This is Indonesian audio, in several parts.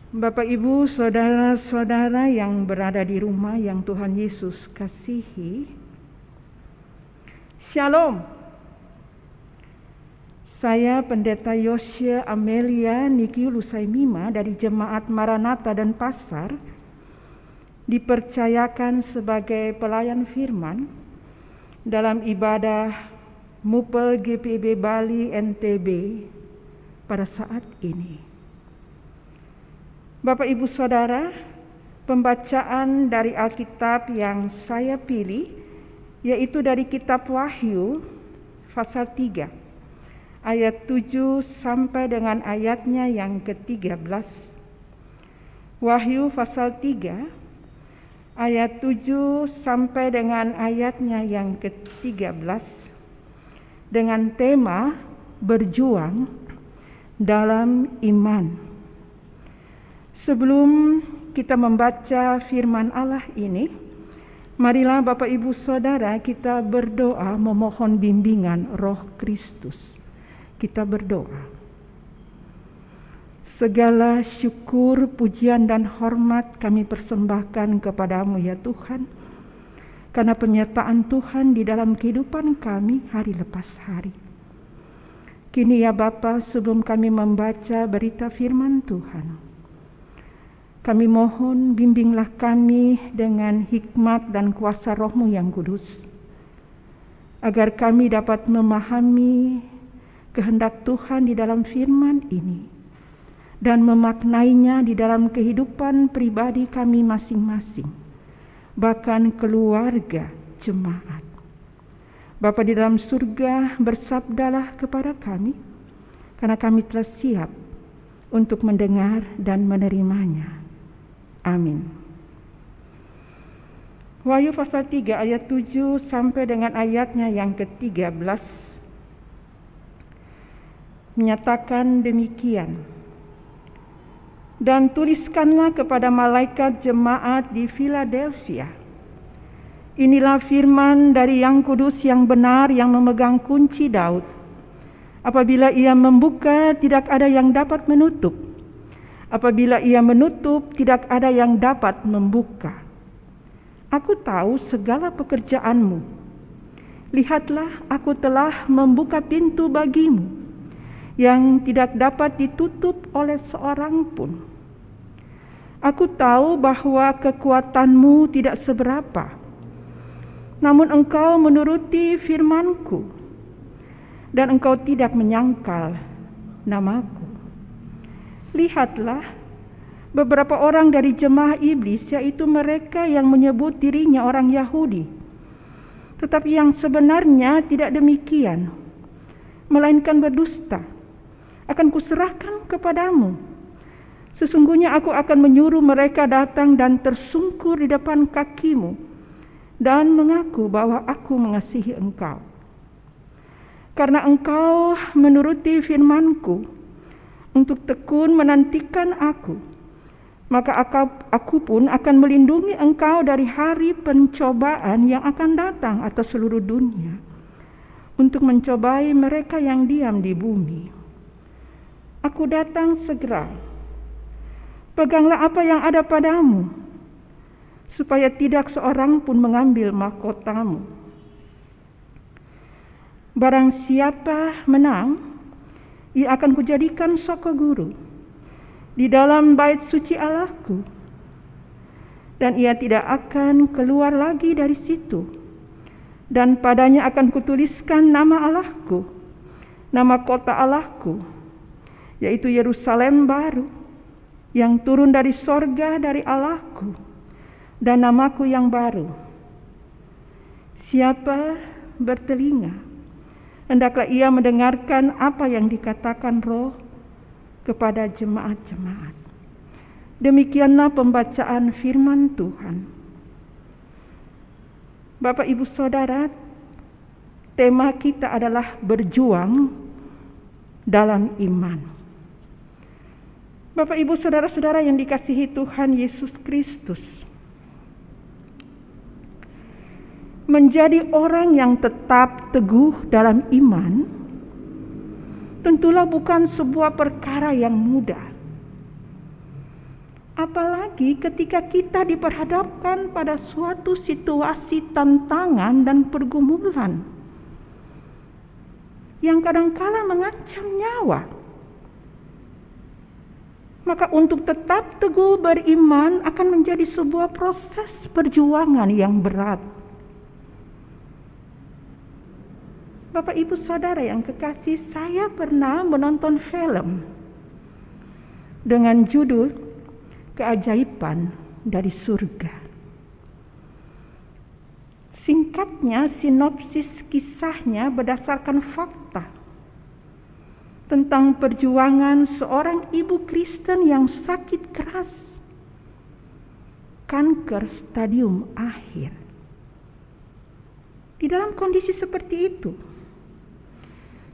Bapak, Ibu, saudara-saudara yang berada di rumah yang Tuhan Yesus kasihi, Shalom. Saya Pendeta Yosya Amelia Niki Lusaimima dari Jemaat Maranatha Denpasar dipercayakan sebagai pelayan firman dalam ibadah Mupel GPIB Bali NTB pada saat ini. Bapak, Ibu, Saudara, pembacaan dari Alkitab yang saya pilih yaitu dari kitab Wahyu pasal 3 ayat 7 sampai dengan ayatnya yang ke-13. Wahyu pasal 3 ayat 7 sampai dengan ayatnya yang ke-13 dengan tema berjuang dalam iman. Sebelum kita membaca firman Allah ini, marilah Bapak, Ibu, Saudara kita berdoa memohon bimbingan Roh Kristus. Kita berdoa. Segala syukur, pujian dan hormat kami persembahkan kepadamu ya Tuhan, karena penyertaan Tuhan di dalam kehidupan kami hari lepas hari. Kini ya Bapa, sebelum kami membaca berita firman Tuhan, kami mohon bimbinglah kami dengan hikmat dan kuasa Roh-Mu yang kudus, agar kami dapat memahami kehendak Tuhan di dalam firman ini dan memaknainya di dalam kehidupan pribadi kami masing-masing, bahkan keluarga jemaat. Bapa di dalam surga, bersabdalah kepada kami, karena kami telah siap untuk mendengar dan menerimanya. Amin. Wahyu pasal 3 ayat 7 sampai dengan ayatnya yang ke-13 menyatakan demikian. Dan tuliskanlah kepada malaikat jemaat di Philadelphia, inilah firman dari Yang Kudus yang benar yang memegang kunci Daud. Apabila ia membuka, tidak ada yang dapat menutup. Apabila ia menutup, tidak ada yang dapat membuka. Aku tahu segala pekerjaanmu. Lihatlah, aku telah membuka pintu bagimu, yang tidak dapat ditutup oleh seorang pun. Aku tahu bahwa kekuatanmu tidak seberapa, namun engkau menuruti firmanku, dan engkau tidak menyangkal namaku. Lihatlah, beberapa orang dari jemaah iblis, yaitu mereka yang menyebut dirinya orang Yahudi, tetapi yang sebenarnya tidak demikian, melainkan berdusta, akan kuserahkan kepadamu. Sesungguhnya aku akan menyuruh mereka datang dan tersungkur di depan kakimu dan mengaku bahwa aku mengasihi engkau. Karena engkau menuruti firmanku untuk tekun menantikan aku, maka aku pun akan melindungi engkau dari hari pencobaan yang akan datang atas seluruh dunia untuk mencobai mereka yang diam di bumi. Aku datang segera. Peganglah apa yang ada padamu, supaya tidak seorang pun mengambil mahkotamu. Barang siapa menang, ia akan kujadikan soko guru di dalam bait suci Allahku, dan ia tidak akan keluar lagi dari situ. Dan padanya akan kutuliskan nama Allahku, nama kota Allahku, yaitu Yerusalem baru, yang turun dari sorga dari Allahku, dan namaku yang baru. Siapa bertelinga, hendaklah ia mendengarkan apa yang dikatakan Roh kepada jemaat-jemaat. Demikianlah pembacaan firman Tuhan. Bapak, Ibu, Saudara, tema kita adalah berjuang dalam iman. Bapak, Ibu, Saudara-saudara yang dikasihi Tuhan Yesus Kristus, menjadi orang yang tetap teguh dalam iman tentulah bukan sebuah perkara yang mudah. Apalagi ketika kita diperhadapkan pada suatu situasi tantangan dan pergumulan yang kadangkala mengancam nyawa. Maka untuk tetap teguh beriman akan menjadi sebuah proses perjuangan yang berat. Bapak Ibu Saudara yang kekasih, saya pernah menonton film dengan judul Keajaiban dari Surga. Singkatnya, sinopsis kisahnya berdasarkan fakta tentang perjuangan seorang ibu Kristen yang sakit keras, kanker stadium akhir. Di dalam kondisi seperti itu,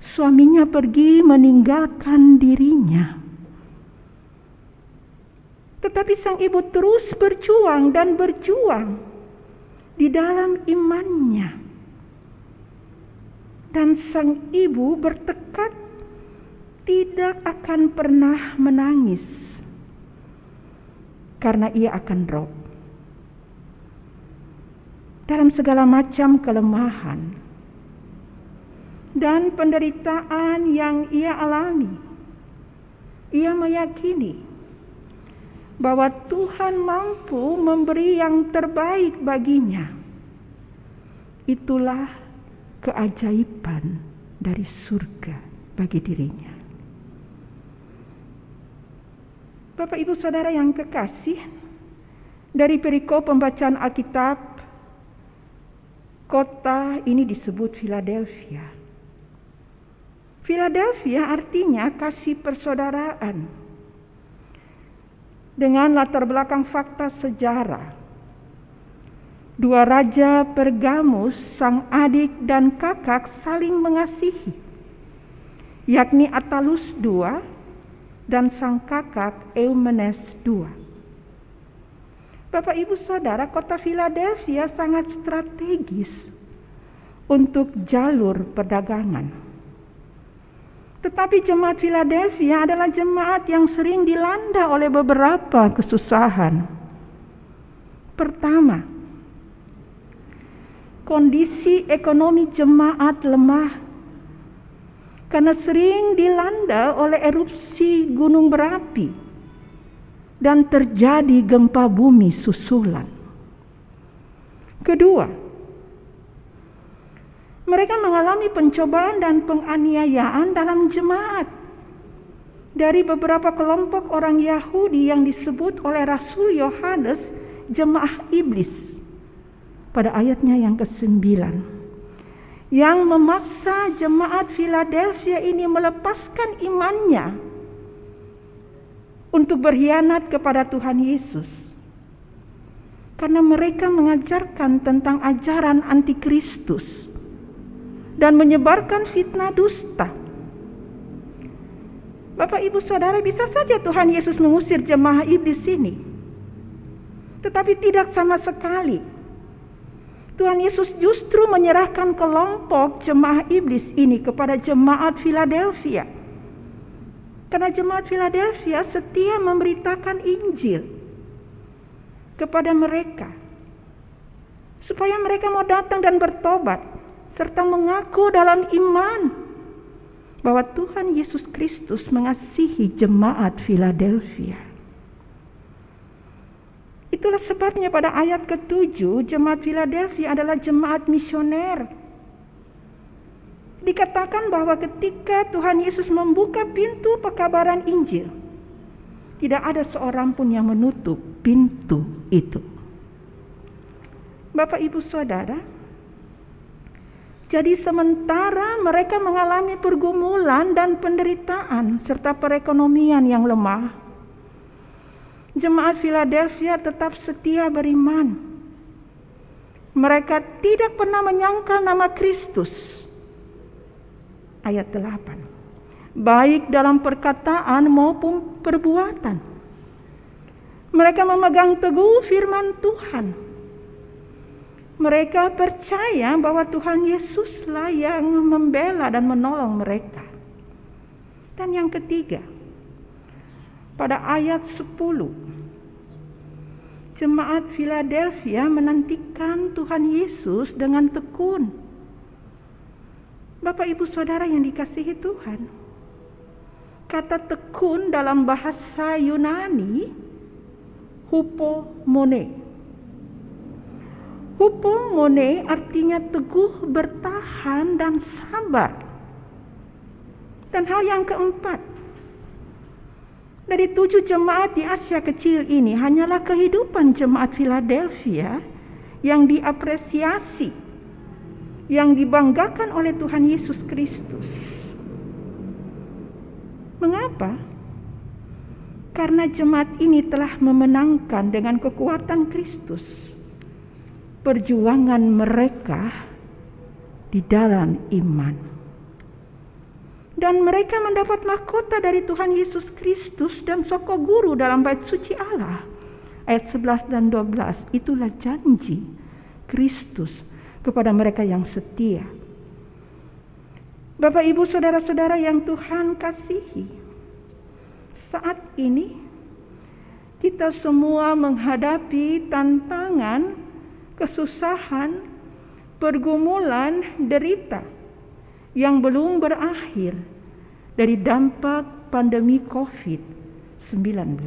suaminya pergi meninggalkan dirinya. Tetapi sang ibu terus berjuang dan berjuang di dalam imannya. Dan sang ibu bertekad tidak akan pernah menangis karena ia akan drop dalam segala macam kelemahan dan penderitaan yang ia alami. Ia meyakini bahwa Tuhan mampu memberi yang terbaik baginya. Itulah keajaiban dari surga bagi dirinya. Bapak Ibu Saudara yang kekasih, dari perikop pembacaan Alkitab, kota ini disebut Philadelphia. Philadelphia artinya kasih persaudaraan. Dengan latar belakang fakta sejarah, dua raja Pergamus, sang adik dan kakak saling mengasihi, yakni Attalus II dan sang kakak Eumenes II. Bapak Ibu Saudara, kota Philadelphia sangat strategis untuk jalur perdagangan. Tetapi jemaat Philadelphia adalah jemaat yang sering dilanda oleh beberapa kesusahan. Pertama, kondisi ekonomi jemaat lemah karena sering dilanda oleh erupsi gunung berapi dan terjadi gempa bumi susulan. Kedua, mereka mengalami pencobaan dan penganiayaan dalam jemaat dari beberapa kelompok orang Yahudi yang disebut oleh Rasul Yohanes jemaah iblis pada ayatnya yang ke-9, yang memaksa jemaat Philadelphia ini melepaskan imannya untuk berkhianat kepada Tuhan Yesus, karena mereka mengajarkan tentang ajaran antikristus dan menyebarkan fitnah dusta. Bapak Ibu Saudara, bisa saja Tuhan Yesus mengusir jemaah iblis ini, tetapi tidak sama sekali. Tuhan Yesus justru menyerahkan kelompok jemaah iblis ini kepada jemaat Philadelphia, karena jemaat Philadelphia setia memberitakan Injil kepada mereka, supaya mereka mau datang dan bertobat serta mengaku dalam iman bahwa Tuhan Yesus Kristus mengasihi jemaat Philadelphia. Itulah sebabnya pada ayat ke-7 jemaat Philadelphia adalah jemaat misioner. Dikatakan bahwa ketika Tuhan Yesus membuka pintu pekabaran Injil, tidak ada seorang pun yang menutup pintu itu. Bapak Ibu Saudara, jadi sementara mereka mengalami pergumulan dan penderitaan serta perekonomian yang lemah, jemaat Philadelphia tetap setia beriman. Mereka tidak pernah menyangkal nama Kristus. Ayat 8. Baik dalam perkataan maupun perbuatan. Mereka memegang teguh firman Tuhan. Mereka percaya bahwa Tuhan Yesuslah yang membela dan menolong mereka. Dan yang ketiga, pada ayat 10, Jemaat Philadelphia menantikan Tuhan Yesus dengan tekun. Bapak Ibu Saudara yang dikasihi Tuhan, kata tekun dalam bahasa Yunani hupomone. Hupomone artinya teguh, bertahan, dan sabar. Dan hal yang keempat, dari 7 jemaat di Asia Kecil ini hanyalah kehidupan jemaat Philadelphia yang diapresiasi, yang dibanggakan oleh Tuhan Yesus Kristus. Mengapa? Karena jemaat ini telah memenangkan dengan kekuatan Kristus perjuangan mereka di dalam iman. Dan mereka mendapat mahkota dari Tuhan Yesus Kristus dan soko guru dalam bait suci Allah. Ayat 11 dan 12, itulah janji Kristus kepada mereka yang setia. Bapak Ibu Saudara-saudara yang Tuhan kasihi, saat ini kita semua menghadapi tantangan, kesusahan, pergumulan, derita yang belum berakhir dari dampak pandemi COVID-19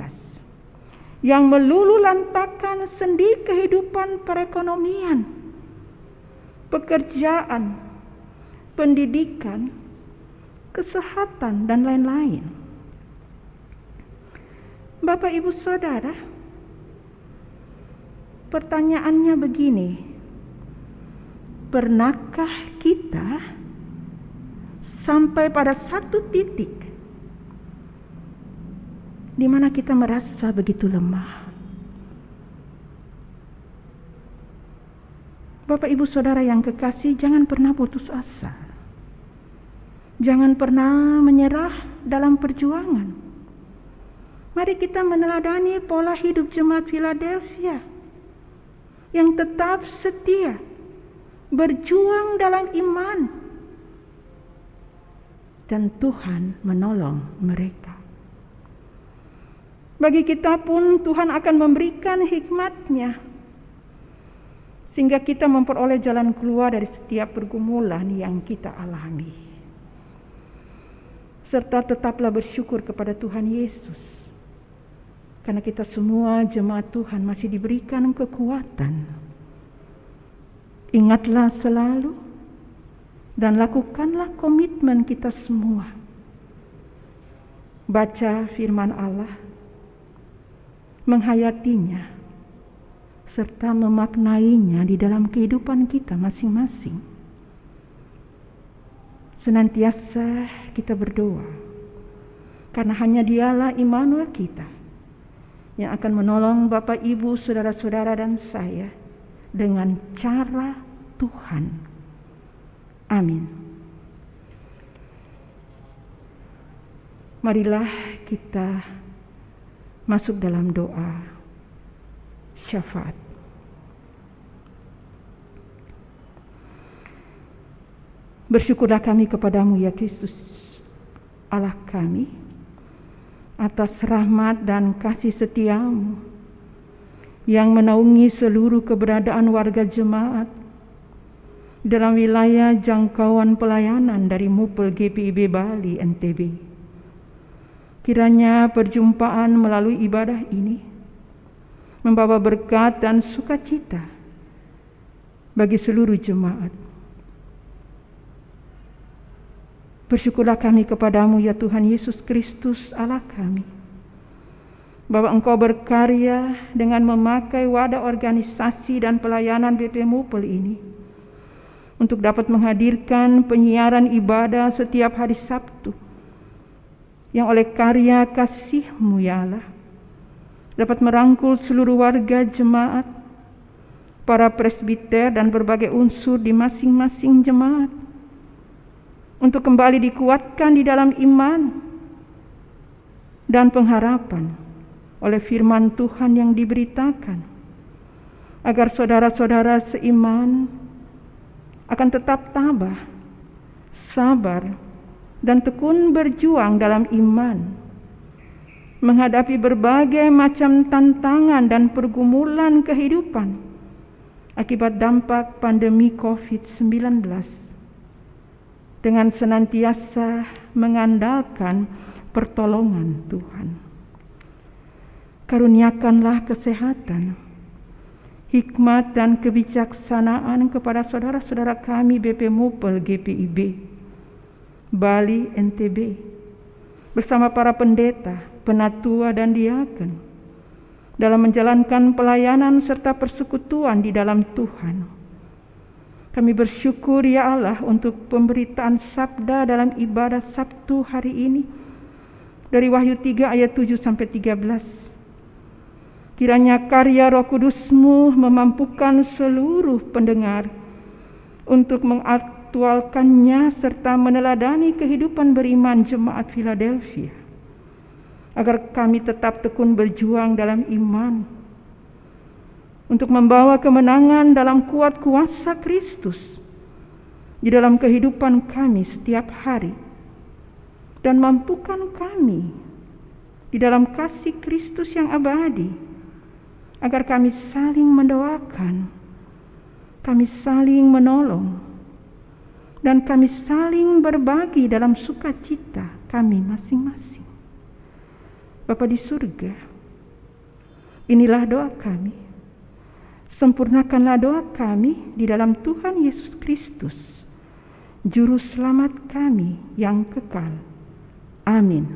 yang meluluhlantakkan sendi kehidupan perekonomian, pekerjaan, pendidikan, kesehatan, dan lain-lain. Bapak Ibu Saudara, pertanyaannya begini, pernahkah kita sampai pada satu titik di mana kita merasa begitu lemah? Bapak Ibu Saudara yang kekasih, jangan pernah putus asa. Jangan pernah menyerah dalam perjuangan. Mari kita meneladani pola hidup jemaat Philadelphia yang tetap setia, berjuang dalam iman, dan Tuhan menolong mereka. Bagi kita pun Tuhan akan memberikan hikmat-Nya sehingga kita memperoleh jalan keluar dari setiap pergumulan yang kita alami. Serta tetaplah bersyukur kepada Tuhan Yesus, karena kita semua jemaat Tuhan masih diberikan kekuatan. Ingatlah selalu dan lakukanlah komitmen kita semua. Baca firman Allah, menghayatinya, serta memaknainya di dalam kehidupan kita masing-masing. Senantiasa kita berdoa, karena hanya Dialah Immanuel kita yang akan menolong Bapak, Ibu, saudara-saudara, dan saya dengan cara Tuhan. Amin. Marilah kita masuk dalam doa syafaat. Bersyukurlah kami kepadamu ya Kristus, Allah kami, atas rahmat dan kasih setiamu yang menaungi seluruh keberadaan warga jemaat dalam wilayah jangkauan pelayanan dari MUPEL GPIB Bali NTB. Kiranya perjumpaan melalui ibadah ini membawa berkat dan sukacita bagi seluruh jemaat. Bersyukurlah kami kepadamu ya Tuhan Yesus Kristus Allah kami, bahwa Engkau berkarya dengan memakai wadah organisasi dan pelayanan BP MUPEL ini untuk dapat menghadirkan penyiaran ibadah setiap hari Sabtu yang oleh karya kasih-Mu ya Allah dapat merangkul seluruh warga jemaat, para presbiter dan berbagai unsur di masing-masing jemaat untuk kembali dikuatkan di dalam iman dan pengharapan oleh firman Tuhan yang diberitakan, agar saudara-saudara seiman akan tetap tabah, sabar, dan tekun berjuang dalam iman menghadapi berbagai macam tantangan dan pergumulan kehidupan akibat dampak pandemi COVID-19 dengan senantiasa mengandalkan pertolongan Tuhan. Karuniakanlah kesehatan, hikmat dan kebijaksanaan kepada saudara-saudara kami BP Mupel GPIB, Bali NTB, bersama para pendeta, penatua dan diaken dalam menjalankan pelayanan serta persekutuan di dalam Tuhan. Kami bersyukur ya Allah untuk pemberitaan sabda dalam ibadah Sabtu hari ini dari Wahyu 3 ayat 7 sampai 13. Kiranya karya Roh Kudus-Mu memampukan seluruh pendengar untuk mengaktualkannya serta meneladani kehidupan beriman jemaat Philadelphia, agar kami tetap tekun berjuang dalam iman untuk membawa kemenangan dalam kuat kuasa Kristus di dalam kehidupan kami setiap hari, dan mampukan kami di dalam kasih Kristus yang abadi, agar kami saling mendoakan, kami saling menolong, dan kami saling berbagi dalam sukacita kami masing-masing. Bapa di surga, inilah doa kami. Sempurnakanlah doa kami di dalam Tuhan Yesus Kristus, Juru Selamat kami yang kekal. Amin.